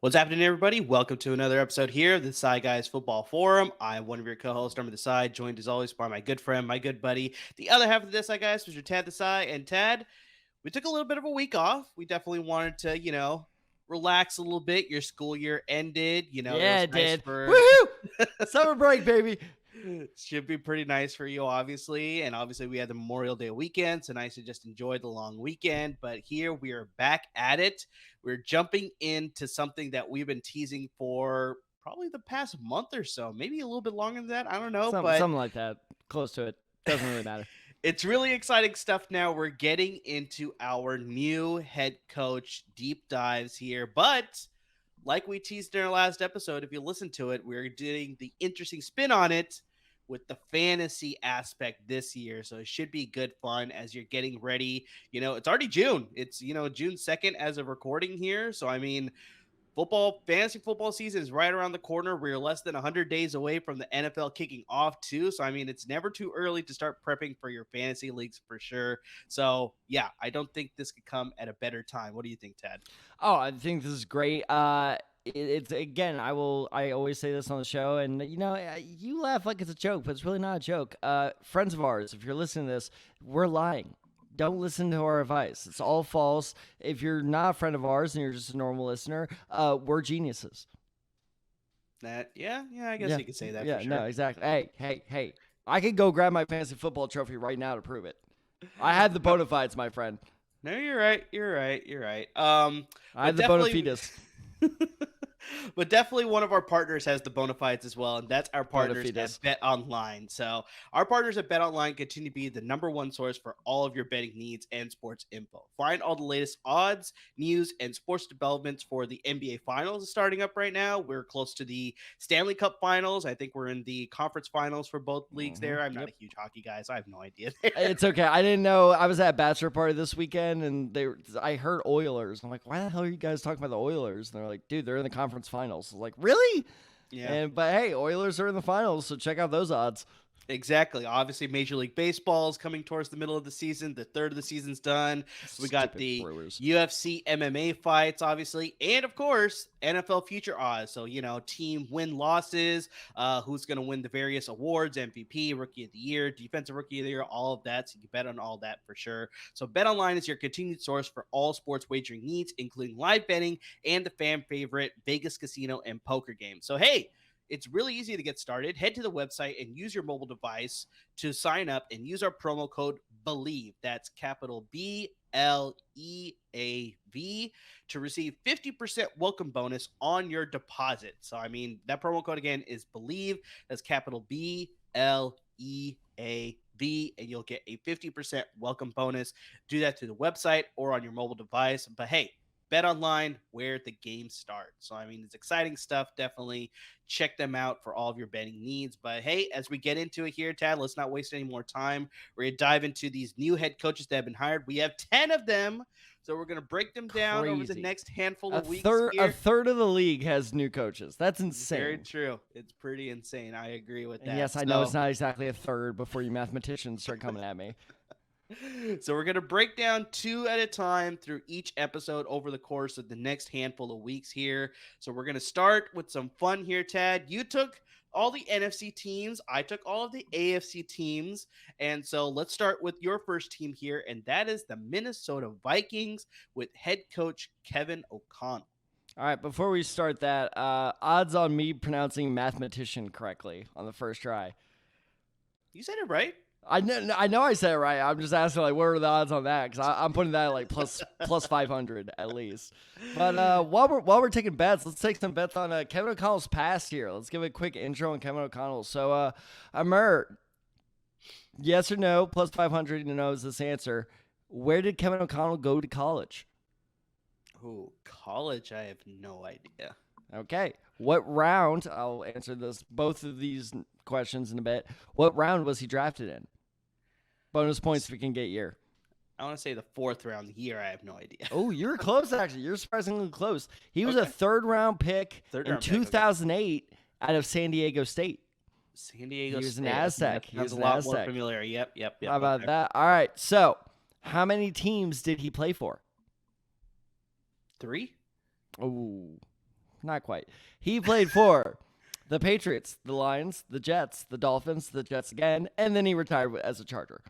What's happening, everybody? Welcome to another episode here of the Side Guys Football Forum. I'm one of your co-hosts, Number the Side, joined as always by my good friend, my good buddy, the other half of the Side Guys, Mr. Tad the Side. And Tad, we took a little bit of a week off. We definitely wanted to, relax a little bit. Your school year ended. Yeah, it it was nice did. for Woohoo! Summer break, baby. should be pretty nice for you, obviously. And obviously, we had the Memorial Day weekend, so nice to just enjoy the long weekend. But here we are back at it. We're jumping into something that we've been teasing for probably the past month or so, maybe a little bit longer than that. I don't know, but Something like that. Close to it. Doesn't really matter. it's really exciting stuff now. We're getting into our new head coach deep dives here. But like we teased in our last episode, if you listen to it, we're doing the interesting spin on it with the fantasy aspect this year. So it should be good fun as you're getting ready. It's already June. It's, June 2nd as of recording here. So, fantasy football season is right around the corner. We're less than 100 days away from the NFL kicking off too. So, it's never too early to start prepping for your fantasy leagues for sure. So, yeah, I don't think this could come at a better time. What do you think, Ted? Oh, I think this is great. It's again, I always say this on the show, and you laugh like it's a joke, but it's really not a joke. Friends of ours, if you're listening to this, we're lying. Don't listen to our advice. It's all false. If you're not a friend of ours and you're just a normal listener, we're geniuses. I guess you could say that. Yeah, for sure. no, exactly. Hey. I could go grab my fantasy football trophy right now to prove it. I had the bona fides, my friend. No, you're right. I had the bona fides. But definitely one of our partners has the bona fides as well, and that's our partners at Bet Online. So our partners at Bet Online continue to be the number one source for all of your betting needs and sports info. Find all the latest odds, news, and sports developments for the NBA Finals starting up right now. We're close to the Stanley Cup Finals. I think we're in the conference finals for both leagues there. I'm not a huge hockey guy, so I have no idea there. It's okay. I didn't know. I was at a bachelor party this weekend, and I heard Oilers. I'm like, why the hell are you guys talking about the Oilers? And they're like, dude, they're in the conference finals. I was like, really? Yeah. But hey, Oilers are in the finals, so check out those odds. Exactly. Obviously, Major League Baseball is coming towards the middle of the season. The third of the season's done. We got the Brewers. UFC MMA fights, obviously, and of course, NFL future odds. So, team win-losses, who's going to win the various awards, MVP, Rookie of the Year, Defensive Rookie of the Year, all of that. So you can bet on all that for sure. So BetOnline is your continued source for all sports wagering needs, including live betting and the fan favorite Vegas casino and poker games. So, hey, it's really easy to get started. Head to the website and use your mobile device to sign up and use our promo code BELIEVE. That's capital BLEAV to receive 50% welcome bonus on your deposit. So, that promo code again is BELIEVE. That's capital BLEAV, and you'll get a 50% welcome bonus. Do that through the website or on your mobile device. But hey, Bet Online, where the game starts. So, it's exciting stuff. Definitely check them out for all of your betting needs. But hey, as we get into it here, Tad, let's not waste any more time. We're going to dive into these new head coaches that have been hired. We have 10 of them. So we're going to break them down over the next handful of weeks. A third of the league has new coaches. That's insane. Very true. It's pretty insane. I agree with that. And yes, I know it's not exactly a third before you mathematicians start coming at me. So we're going to break down two at a time through each episode over the course of the next handful of weeks here. So we're going to start with some fun here, Tad. You took all the NFC teams. I took all of the AFC teams. And so let's start with your first team here, and that is the Minnesota Vikings with head coach Kevin O'Connell. All right, before we start that, odds on me pronouncing mathematician correctly on the first try. You said it right. I know I said it right. I'm just asking, what are the odds on that? Because I'm putting that at plus 500 at least. But while we're taking bets, let's take some bets on Kevin O'Connell's past here. Let's give a quick intro on Kevin O'Connell. So, Amir, yes or no, plus 500, is this answer. Where did Kevin O'Connell go to college? Oh, college? I have no idea. Okay. What round? I'll answer both of these questions in a bit. What round was he drafted in? Bonus points if we can get year. I want to say the fourth round. Year, I have no idea. Oh, you're close, actually. You're surprisingly close. He was a third-round pick in 2008 out of San Diego State. San Diego State. He was an Aztec. He was a lot more familiar. Yep. How about that? All right. So, how many teams did he play for? 3? Oh, not quite. He played for the Patriots, the Lions, the Jets, the Dolphins, the Jets again, and then he retired as a Charger.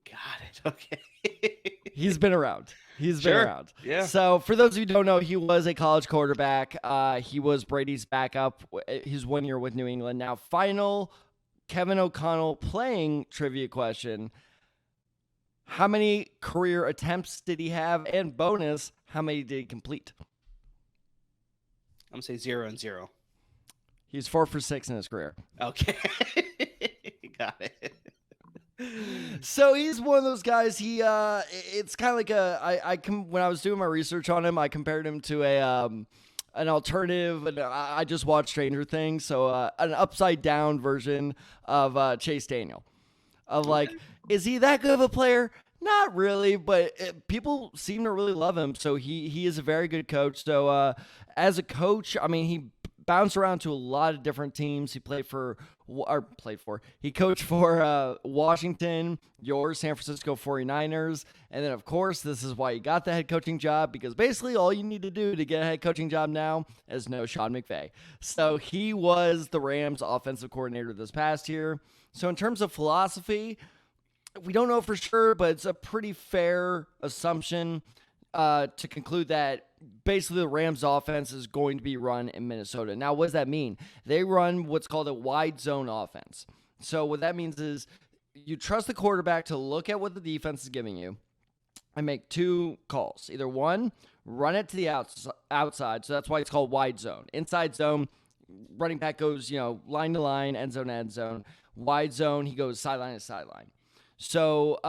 Got it. Okay. He's been around. He's been Sure. around. Yeah. So for those of you who don't know, he was a college quarterback. He was Brady's backup his 1 year with New England. Now, final Kevin O'Connell playing trivia question. How many career attempts did he have? And bonus, how many did he complete? I'm going to say 0 and 0. He's 4 for 6 in his career. Okay. Got it. So he's one of those guys. It's kind of like when I was doing my research on him, I compared him to an alternative, and I just watched Stranger Things, so an upside down version of Chase Daniel. Of like, is he that good of a player? Not really, but people seem to really love him. So he is a very good coach. So as a coach, I mean, he bounced around to a lot of different teams. He he coached for Washington, your San Francisco 49ers. And then, of course, this is why he got the head coaching job, because basically all you need to do to get a head coaching job now is know Sean McVay. So he was the Rams offensive coordinator this past year. So in terms of philosophy, we don't know for sure, but it's a pretty fair assumption to conclude that basically the Rams offense is going to be run in Minnesota. Now, what does that mean? They run what's called a wide zone offense. So what that means is you trust the quarterback to look at what the defense is giving you and make two calls. Either one, run it to the outside. So that's why it's called wide zone. Inside zone, running back goes, line to line, end zone to end zone. Wide zone, he goes sideline to sideline. So,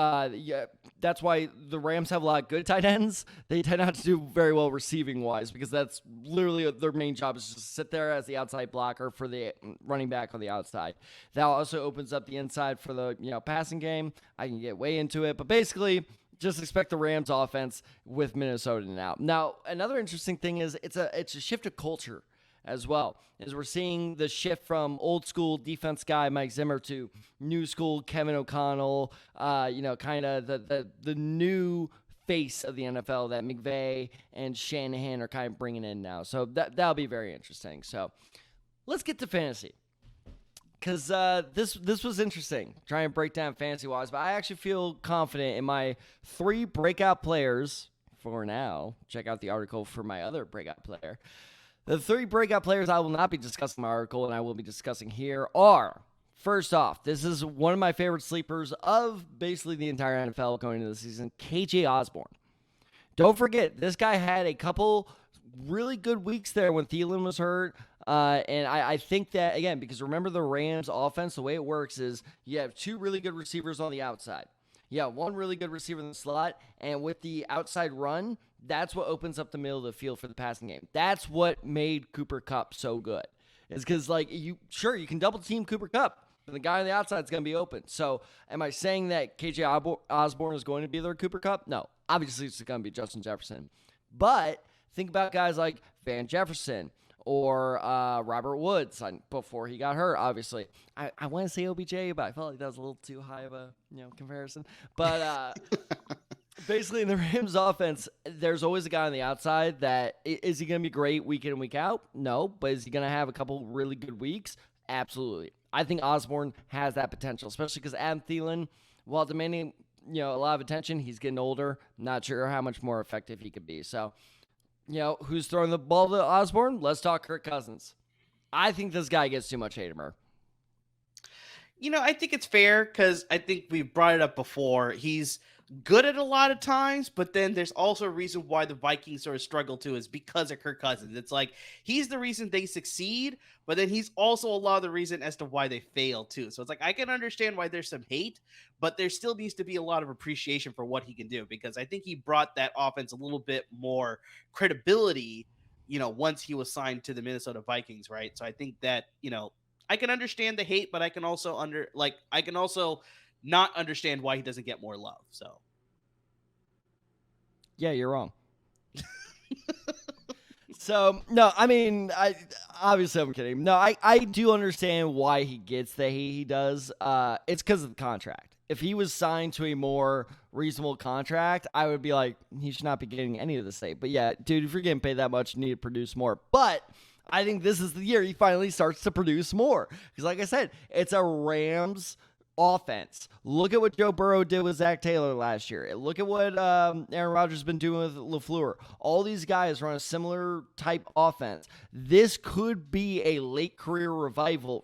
that's why the Rams have a lot of good tight ends. They tend not to do very well receiving-wise, because that's literally their main job is just sit there as the outside blocker for the running back on the outside. That also opens up the inside for the passing game. I can get way into it, but basically just expect the Rams offense with Minnesota now. Now, another interesting thing is it's a shift of culture as well, as we're seeing the shift from old school defense guy Mike Zimmer to new school Kevin O'Connell, kind of the new face of the NFL that McVay and Shanahan are kind of bringing in now. So that'll be very interesting. So let's get to fantasy, because this was interesting, trying to break down fantasy-wise, but I actually feel confident in my 3 breakout players for now. Check out the article for my other breakout player. The 3 breakout players I will not be discussing in my article and I will be discussing here are, first off, this is one of my favorite sleepers of basically the entire NFL going into the season, KJ Osborne. Don't forget, this guy had a couple really good weeks there when Thielen was hurt. And I think that, again, because remember the Rams offense, the way it works is you have 2 really good receivers on the outside. Yeah, 1 really good receiver in the slot, and with the outside run, that's what opens up the middle of the field for the passing game. That's what made Cooper Kupp so good. It's because, you can double team Cooper Kupp, but the guy on the outside is going to be open. So, am I saying that KJ Osborne is going to be their Cooper Kupp? No. Obviously, it's going to be Justin Jefferson. But think about guys like Van Jefferson or Robert Woods before he got hurt, obviously. I want to say OBJ, but I felt like that was a little too high of a comparison. But basically in the Rams offense, there's always a guy on the outside that is he going to be great week in and week out? No. But is he going to have a couple really good weeks? Absolutely. I think Osborne has that potential, especially because Adam Thielen, while demanding a lot of attention, he's getting older. Not sure how much more effective he could be. So, who's throwing the ball to Osborne? Let's talk Kirk Cousins. I think this guy gets too much hate, Amir. I think it's fair because I think we've brought it up before. He's good at a lot of times, but then there's also a reason why the Vikings sort of struggle too is because of Kirk Cousins. It's like he's the reason they succeed, but then he's also a lot of the reason as to why they fail too. So it's like I can understand why there's some hate, but there still needs to be a lot of appreciation for what he can do, because I think he brought that offense a little bit more credibility, once he was signed to the Minnesota Vikings, right? So I think that, I can understand the hate, but I can also not understand why he doesn't get more love. So, yeah, you're wrong. So, no, I mean, obviously I'm kidding. No, I do understand why he gets the hate he does. It's because of the contract. If he was signed to a more reasonable contract, I would be like, he should not be getting any of this hate. But yeah, dude, if you're getting paid that much, you need to produce more. But I think this is the year he finally starts to produce more. Because like I said, it's a Rams offense. Look at what Joe Burrow did with Zach Taylor last year. Look at what Aaron Rodgers has been doing with LaFleur. All these guys run a similar type offense. This could be a late career revival,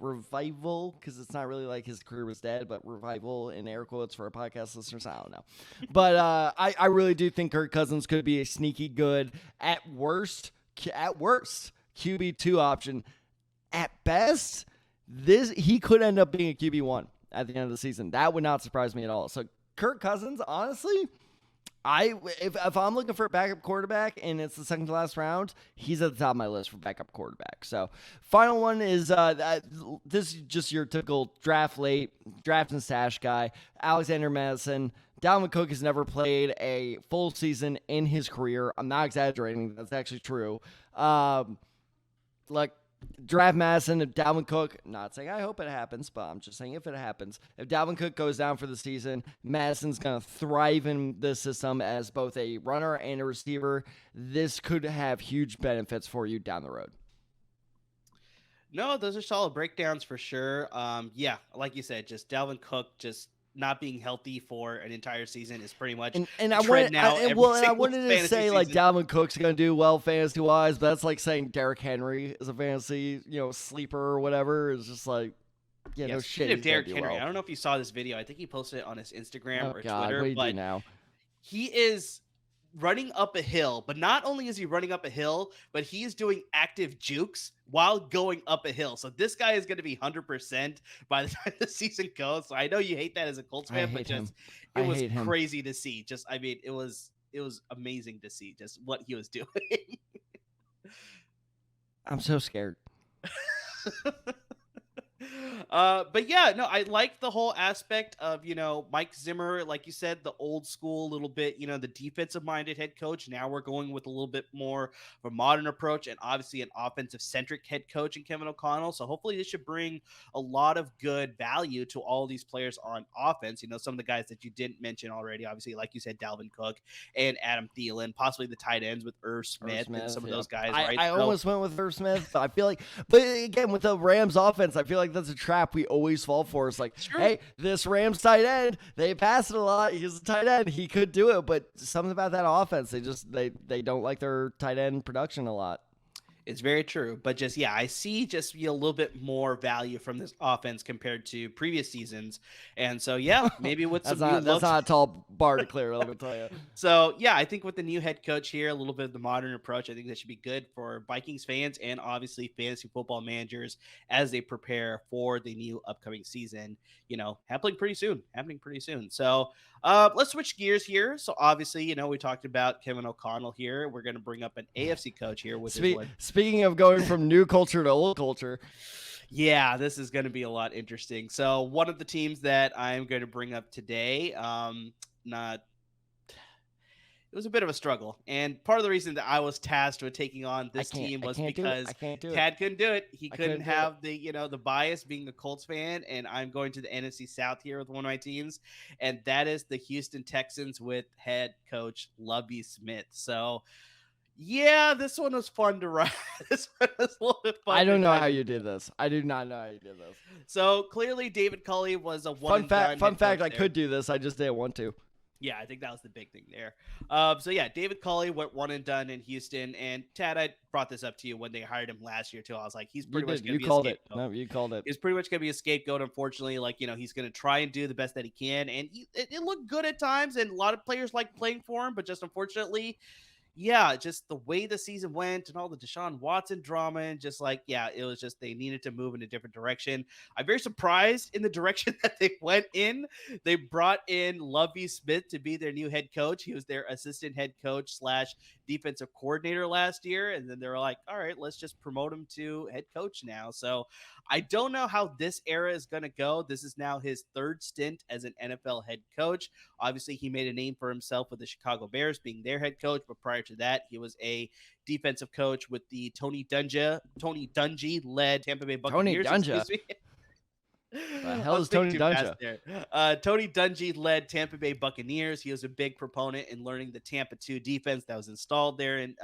because it's not really like his career was dead, but revival in air quotes for our podcast listeners. I don't know. But I really do think Kirk Cousins could be a sneaky good, at worst, QB2 option. At best, he could end up being a QB1 at the end of the season. That would not surprise me at all. So Kirk Cousins, honestly, if I'm looking for a backup quarterback and it's the second to last round, he's at the top of my list for backup quarterback. So final one is this is just your typical draft and stash guy, Alexander Madison. Dalvin Cook has never played a full season in his career. I'm not exaggerating. That's actually true. Draft Madison, if Dalvin Cook, not saying I hope it happens, but I'm just saying if it happens, if Dalvin Cook goes down for the season, Madison's going to thrive in the system as both a runner and a receiver. This could have huge benefits for you down the road. No, those are solid breakdowns for sure. Yeah, like you said, just Dalvin Cook just not being healthy for an entire season is pretty much and I wanted to say like Dalvin Cook's gonna do well fantasy wise, but that's like saying Derrick Henry is a fantasy sleeper or whatever. It's just like no shit. Of Derrick Henry, I don't know if you saw this video. I think he posted it on his Instagram or God, Twitter. What do you do now? He is running up a hill, but not only is he running up a hill, but he is doing active jukes while going up a hill. So this guy is going to be 100% by the time the season goes. So I know you hate that as a Colts fan, but just it was crazy to see. Just it was amazing to see just what he was doing. I'm so scared. But yeah, no, I like the whole aspect of, Mike Zimmer, like you said, the old school, little bit, the defensive minded head coach. Now we're going with a little bit more of a modern approach and obviously an offensive centric head coach in Kevin O'Connell. So hopefully this should bring a lot of good value to all these players on offense. Some of the guys that you didn't mention already, obviously, like you said, Dalvin Cook and Adam Thielen, possibly the tight ends with Irv Smith and some of those guys. I almost went with Irv Smith, but I feel like, but again, with the Rams offense, I feel like that's a trap we always fall for. It's like, hey, this Rams tight end, they pass it a lot. He's a tight end. He could do it, but something about that offense, they don't like their tight end production a lot. It's very true, but I see just a little bit more value from this offense compared to previous seasons, and so maybe with that's not a tall bar to clear. Let me tell you. So I think with the new head coach here, a little bit of the modern approach, I think that should be good for Vikings fans and obviously fantasy football managers as they prepare for the new upcoming season. Happening pretty soon. So let's switch gears here. So obviously, we talked about Kevin O'Connell here. We're going to bring up an AFC coach here, which is speaking of going from new culture to old culture. Yeah, this is going to be a lot interesting. So one of the teams that I'm going to bring up today, it was a bit of a struggle. And part of the reason that I was tasked with taking on this team was because Tad couldn't do it. He couldn't have the bias being a Colts fan. And I'm going to the NFC South here with one of my teams. And that is the Houston Texans with head coach Lovey Smith. So yeah, this one was fun to write. This one was a little bit fun. I don't know how you did this. I do not know how you did this. So clearly David Culley was a fun fact. I could do this. I just didn't want to. Yeah, I think that was the big thing there. David Culley went one and done in Houston, and Tad, I brought this up to you when they hired him last year too. I was like, he's pretty much going to be a scapegoat. No, you called it. He's pretty much going to be a scapegoat. Unfortunately, he's going to try and do the best that he can, and it looked good at times, and a lot of players like playing for him, but just unfortunately. Yeah, just the way the season went and all the Deshaun Watson drama and it was just they needed to move in a different direction. I'm very surprised in the direction that they went in. They brought in Lovey Smith to be their new head coach. He was their assistant head coach / defensive coordinator last year. And then they were like, all right, let's just promote him to head coach now. So I don't know how this era is going to go. This is now his third stint as an NFL head coach. Obviously, he made a name for himself with the Chicago Bears being their head coach, but prior to that, he was a defensive coach with the Tony Dungy led Tampa Bay Buccaneers. Tony Dungy. The I hell was is thinking Tony too fast Dungy? there. Tony Dungy led Tampa Bay Buccaneers. He was a big proponent in learning the Tampa 2 defense that was installed there in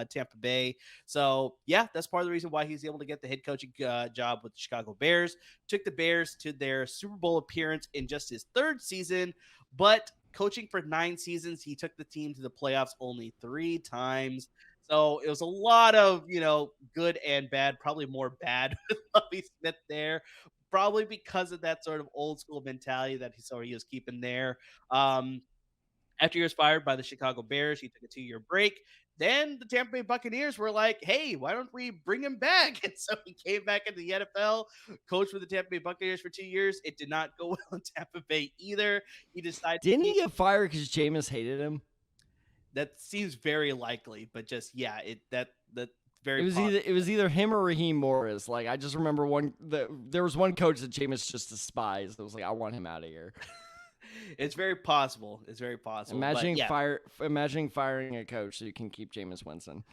Tampa Bay. So yeah, that's part of the reason why he's able to get the head coaching job with the Chicago Bears. Took the Bears to their Super Bowl appearance in just his third season, but coaching for 9 seasons, he took the team to the playoffs only 3 times. So it was a lot of, good and bad, probably more bad with Lovey Smith there, probably because of that sort of old school mentality that he was keeping there. Um, After he was fired by the Chicago Bears, he took a 2-year break. Then the Tampa Bay Buccaneers were like, hey, why don't we bring him back? And so he came back into the NFL, coached for the Tampa Bay Buccaneers for 2 years. It did not go well in Tampa Bay either. He decided Didn't he get fired because Jameis hated him? that seems very likely, but just yeah, that very It was either him or Raheem Morris. Like I just remember there was one coach that Jameis just despised. It was like I want him out of here. It's very possible. It's very possible. Imagining firing a coach so you can keep Jameis Winston.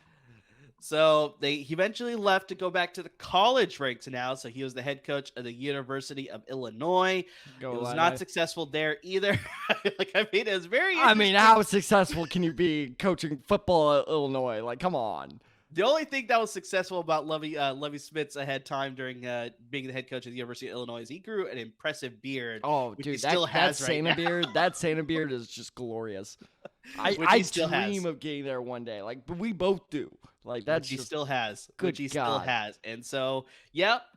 So he eventually left to go back to the college ranks now. So he was the head coach of the University of Illinois. It was not successful there either. It was very. I mean, how successful can you be coaching football at Illinois? Like, come on. The only thing that was successful about Lovey Smith's ahead time during being the head coach of the University of Illinois is he grew an impressive beard. Oh, dude, that Santa beard, that Santa beard is just glorious. I dream of getting there one day. Like we both do. Like that's he still has. Good he God. Still has. And so,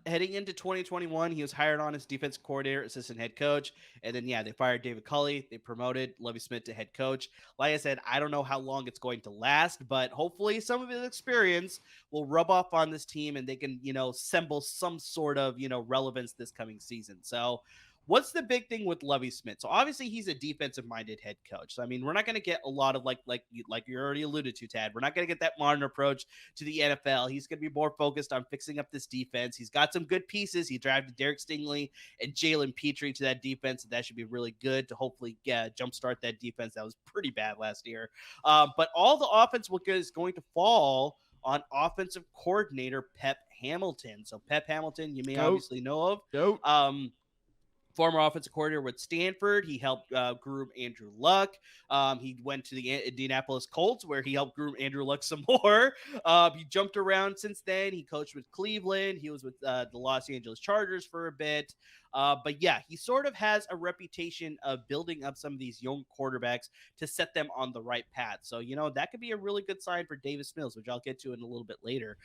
heading into 2021, he was hired on as defense coordinator, assistant head coach. And then, they fired David Culley. They promoted Lovey Smith to head coach. Like I said, I don't know how long it's going to last, but hopefully some of his experience will rub off on this team and they can, assemble some sort of, relevance this coming season. So, what's the big thing with Lovey Smith? So obviously he's a defensive-minded head coach. So I mean, we're not going to get a lot of like you already alluded to, Tad. We're not going to get that modern approach to the NFL. He's going to be more focused on fixing up this defense. He's got some good pieces. He drafted Derek Stingley and Jalen Petrie to that defense, and that should be really good to hopefully jumpstart that defense that was pretty bad last year. But all the offense is going to fall on offensive coordinator Pep Hamilton. So Pep Hamilton, you may obviously know of. Former offensive coordinator with Stanford. He helped groom Andrew Luck. He went to the Indianapolis Colts where he helped groom Andrew Luck some more. He jumped around since then. He coached with Cleveland. He was with the Los Angeles Chargers for a bit. But he sort of has a reputation of building up some of these young quarterbacks to set them on the right path. So, that could be a really good sign for Davis Mills, which I'll get to in a little bit later.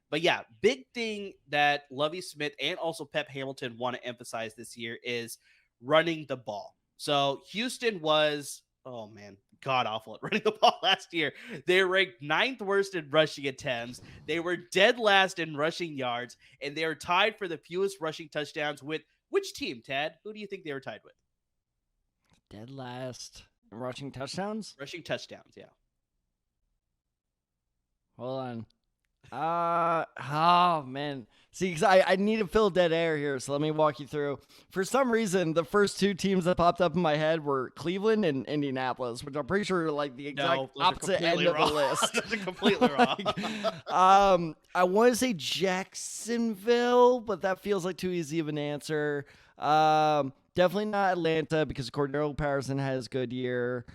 But big thing that Lovey Smith and also Pep Hamilton want to emphasize this year is running the ball. So Houston was, god awful at running the ball last year. They ranked 9th worst in rushing attempts. They were dead last in rushing yards, and they are tied for the fewest rushing touchdowns with which team, Tad? Who do you think they were tied with? Dead last in rushing touchdowns? Rushing touchdowns, yeah. Hold on. Oh man. See, because I need to fill dead air here, so let me walk you through. For some reason, the first 2 teams that popped up in my head were Cleveland and Indianapolis, which I'm pretty sure are like the exact opposite end of the list. Those are completely wrong. I want to say Jacksonville, but that feels like too easy of an answer. Definitely not Atlanta because Cordero Patterson has a good year.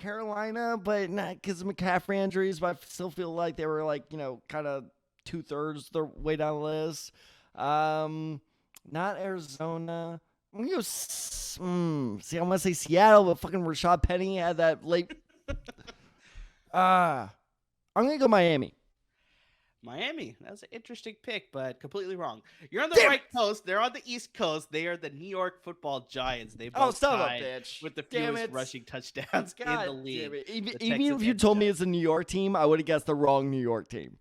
Carolina, but not because of McCaffrey injuries, but I still feel like they were like, kind of 2/3 the way down the list. Not Arizona. I'm going to go, see, I want to say Seattle, but fucking Rashad Penny had that late. I'm going to go Miami. Miami. That's an interesting pick, but completely wrong. You're on the right coast. They're on the East Coast. They are the New York Football Giants. They both tied with the fewest rushing touchdowns in the league. Even if you told me it's a New York team, I would have guessed the wrong New York team.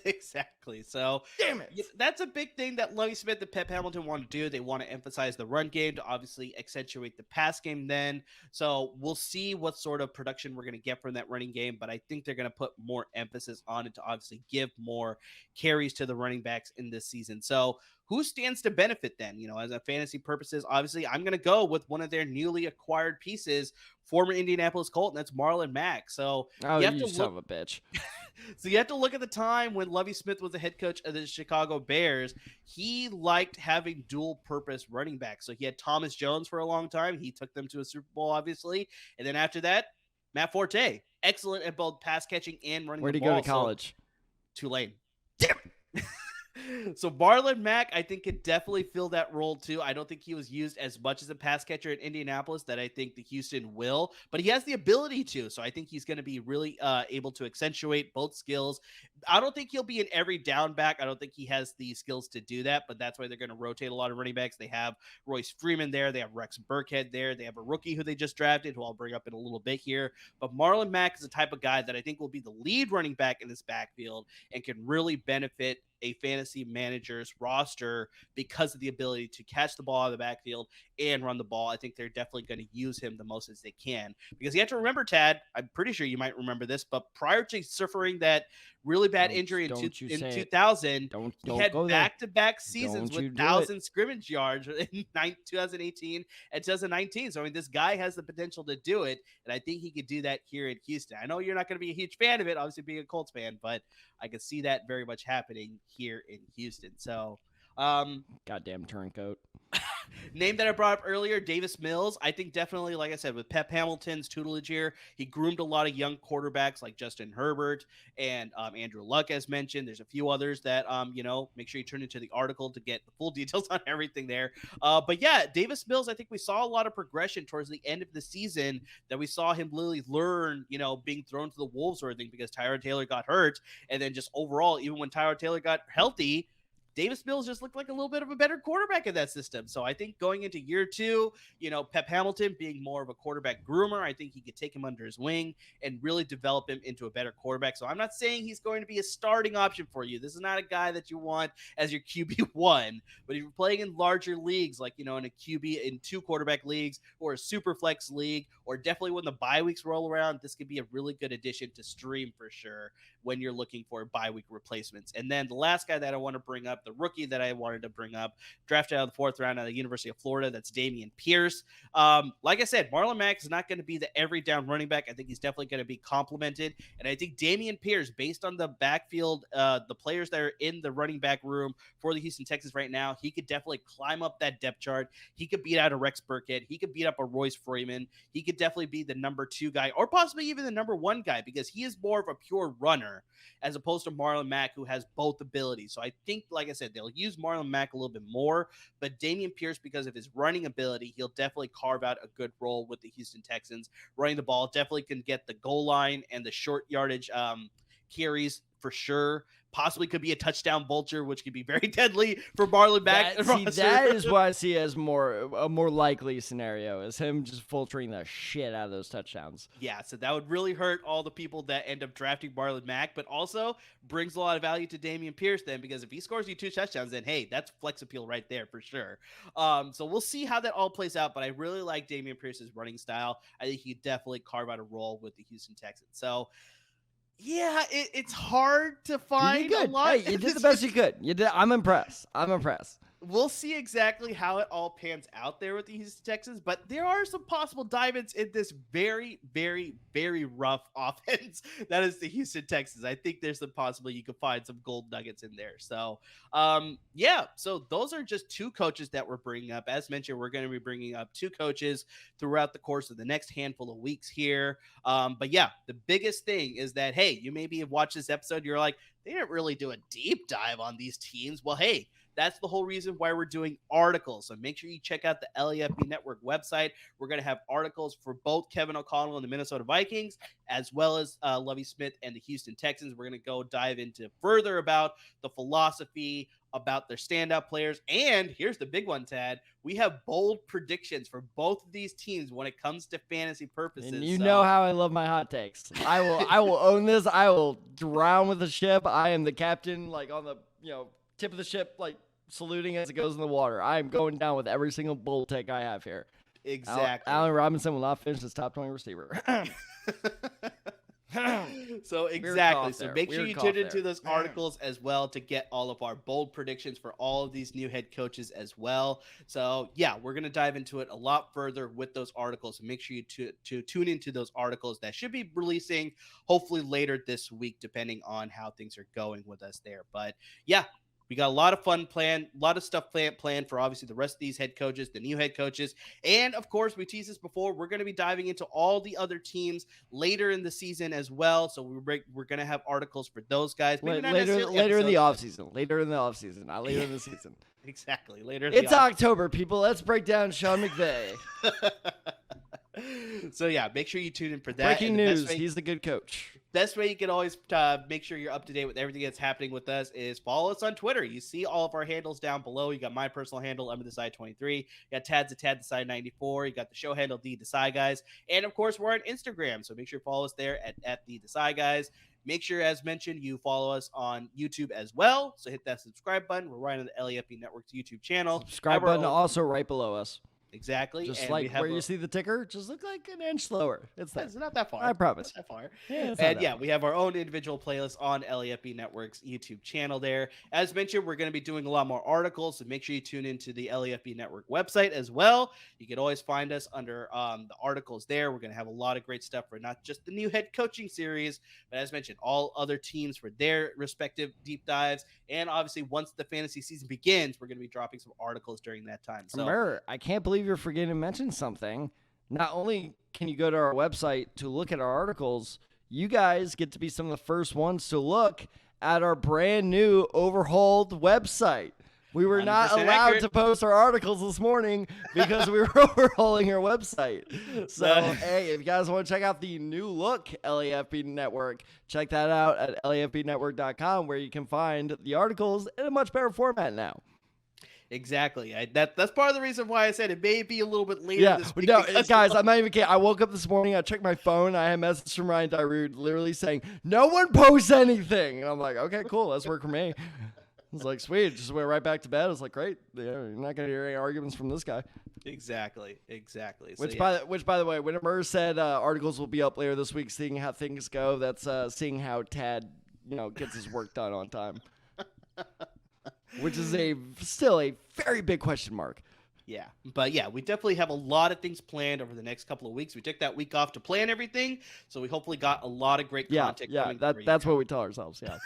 Exactly. So, damn it. That's a big thing that Lovey Smith and Pep Hamilton want to do. They want to emphasize the run game to obviously accentuate the pass game then. So, we'll see what sort of production we're going to get from that running game, but I think they're going to put more emphasis on it to obviously give more carries to the running backs in this season. So, who stands to benefit then? As a fantasy purposes, obviously, I'm going to go with one of their newly acquired pieces, former Indianapolis Colt, and that's Marlon Mack. So, you son of a bitch. So you have to look at the time when Lovey Smith was the head coach of the Chicago Bears. He liked having dual purpose running backs. So he had Thomas Jones for a long time. He took them to a Super Bowl, obviously. And then after that, Matt Forte, excellent at both pass catching and running Where'd the he ball. go to college? So, Tulane. Damn it. So Marlon Mack, I think, could definitely fill that role too. I don't think he was used as much as a pass catcher in Indianapolis that I think the Houston will, but he has the ability to. So I think he's going to be really able to accentuate both skills. I don't think he'll be in every down back. I don't think he has the skills to do that, but that's why they're going to rotate a lot of running backs. They have Royce Freeman there. They have Rex Burkhead there. They have a rookie who they just drafted, who I'll bring up in a little bit here. But Marlon Mack is the type of guy that I think will be the lead running back in this backfield and can really benefit a fantasy manager's roster because of the ability to catch the ball out of the backfield and run the ball. I think they're definitely going to use him the most as they can, because you have to remember, Tad, I'm pretty sure you might remember this, but prior to suffering that really bad injury in 2000, he had back-to-back seasons with 1,000 scrimmage yards in 2018 and 2019. So, I mean, this guy has the potential to do it, and I think he could do that here in Houston. I know you're not going to be a huge fan of it, obviously being a Colts fan, but I could see that very much happening here in Houston. So, goddamn turncoat. Name that I brought up earlier, Davis Mills. I think definitely, like I said, with Pep Hamilton's tutelage here, he groomed a lot of young quarterbacks like Justin Herbert and Andrew Luck, as mentioned. There's a few others that, make sure you turn into the article to get the full details on everything there. But yeah, Davis Mills, I think we saw a lot of progression towards the end of the season that we saw him literally learn, being thrown to the wolves or anything because Tyrod Taylor got hurt. And then just overall, even when Tyrod Taylor got healthy, Davis Mills just looked like a little bit of a better quarterback in that system. So I think going into year two, Pep Hamilton being more of a quarterback groomer, I think he could take him under his wing and really develop him into a better quarterback. So I'm not saying he's going to be a starting option for you. This is not a guy that you want as your QB1, but if you're playing in larger leagues, like, in a QB in 2 quarterback leagues or a super flex league, or definitely when the bye weeks roll around, this could be a really good addition to stream for sure when you're looking for bye week replacements. And then the last guy that I want to bring up, the rookie that I wanted to bring up, drafted out of the 4th round out of the University of Florida, that's Dameon Pierce. Like I said, Marlon Mack is not going to be the every down running back. I think he's definitely going to be complimented. And I think Dameon Pierce, based on the backfield, the players that are in the running back room for the Houston Texans right now, he could definitely climb up that depth chart. He could beat out a Rex Burkhead. He could beat up a Royce Freeman. He could definitely be the number 2 guy, or possibly even the number 1 guy, because he is more of a pure runner as opposed to Marlon Mack, who has both abilities. So I think, like I said, they'll use Marlon Mack a little bit more, but Dameon Pierce, because of his running ability, he'll definitely carve out a good role with the Houston Texans. Running the ball, definitely can get the goal line and the short yardage carries for sure. Possibly could be a touchdown vulture, which could be very deadly for Marlon Mack. That is what I see as a more likely scenario, is him just vulturing the shit out of those touchdowns. Yeah, so that would really hurt all the people that end up drafting Marlon Mack, but also brings a lot of value to Dameon Pierce then, because if he scores you 2 touchdowns, then hey, that's flex appeal right there for sure. So we'll see how that all plays out, but I really like Dameon Pierce's running style. I think he could definitely carve out a role with the Houston Texans. So yeah, it's hard to find a lot. Hey, you did the best you could. You did. I'm impressed. We'll see exactly how it all pans out there with the Houston Texans, but there are some possible diamonds in this very, very, very rough offense that is the Houston Texans. I think there's some possibility you could find some gold nuggets in there. So, so those are just 2 coaches that we're bringing up. As mentioned, we're going to be bringing up 2 coaches throughout the course of the next handful of weeks here. But yeah, the biggest thing is that, hey, you maybe have watched this episode, you're like, they didn't really do a deep dive on these teams. Well, hey, that's the whole reason why we're doing articles. So make sure you check out the LAFB Network website. We're going to have articles for both Kevin O'Connell and the Minnesota Vikings, as well as Lovey Smith and the Houston Texans. We're going to go dive into further about the philosophy, about their standout players. And here's the big one, Tad. We have bold predictions for both of these teams when it comes to fantasy purposes. And you know how I love my hot takes. I will own this. I will drown with the ship. I am the captain, like on the, tip of the ship, like saluting as it goes in the water. I am going down with every single bold take I have here. Exactly. Allen Robinson will not finish as top 20 receiver. So exactly. cough So there. make sure Weird you cough tune into there. those articles as well to get all of our bold predictions for all of these new head coaches as well. So yeah, we're gonna dive into it a lot further with those articles. So make sure you to tune into those articles that should be releasing hopefully later this week, depending on how things are going with us there. But yeah, we got a lot of fun planned, a lot of stuff planned for obviously the rest of these head coaches, the new head coaches. And of course, we teased this before, we're going to be diving into all the other teams later in the season as well. So we're going to have articles for those guys. Maybe not Later necessarily in the episodes, offseason. Later in the offseason, not later in the season. Exactly. Later in It's the October, people. Let's break down Sean McVay. So yeah, make sure you tune in for that. Breaking news, he's the good coach. Best way you can always make sure you're up to date with everything that's happening with us is follow us on Twitter. You see all of our handles down below. You got my personal handle, @TheSide23. You got Tad's @TadTheSide94. You got the show handle, @TheDeciGuys. And of course, we're on Instagram. So make sure you follow us there at @TheDeciGuys. Make sure, as mentioned, you follow us on YouTube as well. So hit that subscribe button. We're right on the LAFB Network's YouTube channel. Subscribe button also right below us. Exactly. Just and like where you see the ticker, just look like an inch slower. It's not that far. I promise. Not that far. Yeah, and yeah, we have our own individual playlist on LAFB Network's YouTube channel there. As mentioned, we're going to be doing a lot more articles, so make sure you tune into the LAFB Network website as well. You can always find us under the articles there. We're going to have a lot of great stuff for not just the new head coaching series, but as mentioned, all other teams for their respective deep dives. And obviously, once the fantasy season begins, we're going to be dropping some articles during that time. So remember, I can't believe you're forgetting to mention something. Not only can you go to our website to look at our articles, you guys get to be some of the first ones to look at our brand new overhauled website. We were not allowed to post our articles this morning because we were overhauling our website. So, hey, if you guys want to check out the new look LAFB Network, check that out at LAFBnetwork.com, where you can find the articles in a much better format now. Exactly. That's part of the reason why I said it may be a little bit later this week. No, guys, I'm not even kidding. I woke up this morning, I checked my phone, I had a message from Ryan Darude literally saying, no one posts anything. And I'm like, okay, cool, that's work for me. I was like, sweet, just went right back to bed. I was like, great, you're not going to hear any arguments from this guy. Exactly. So, Which, by the way, when Amir said articles will be up later this week, seeing how things go, that's seeing how Tad, gets his work done on time. Which is still a very big question mark. Yeah. But yeah, we definitely have a lot of things planned over the next couple of weeks. We took that week off to plan everything, so we hopefully got a lot of great content coming for you. That's what we tell ourselves, yeah.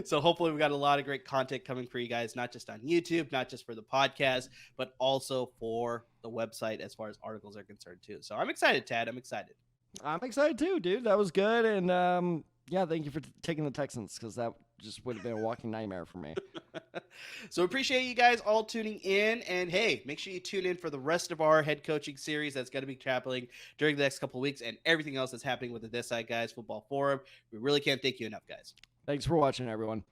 So hopefully we got a lot of great content coming for you guys, not just on YouTube, not just for the podcast, but also for the website as far as articles are concerned too. So I'm excited, Tad. I'm excited. I'm excited too, dude. That was good. And yeah, thank you for taking the Texans, because that just would have been a walking nightmare for me. So appreciate you guys all tuning in, and hey, make sure you tune in for the rest of our head coaching series that's going to be happening during the next couple of weeks, and everything else that's happening with the This Side Guys Football Forum. We really can't thank you enough, guys. Thanks for watching, everyone.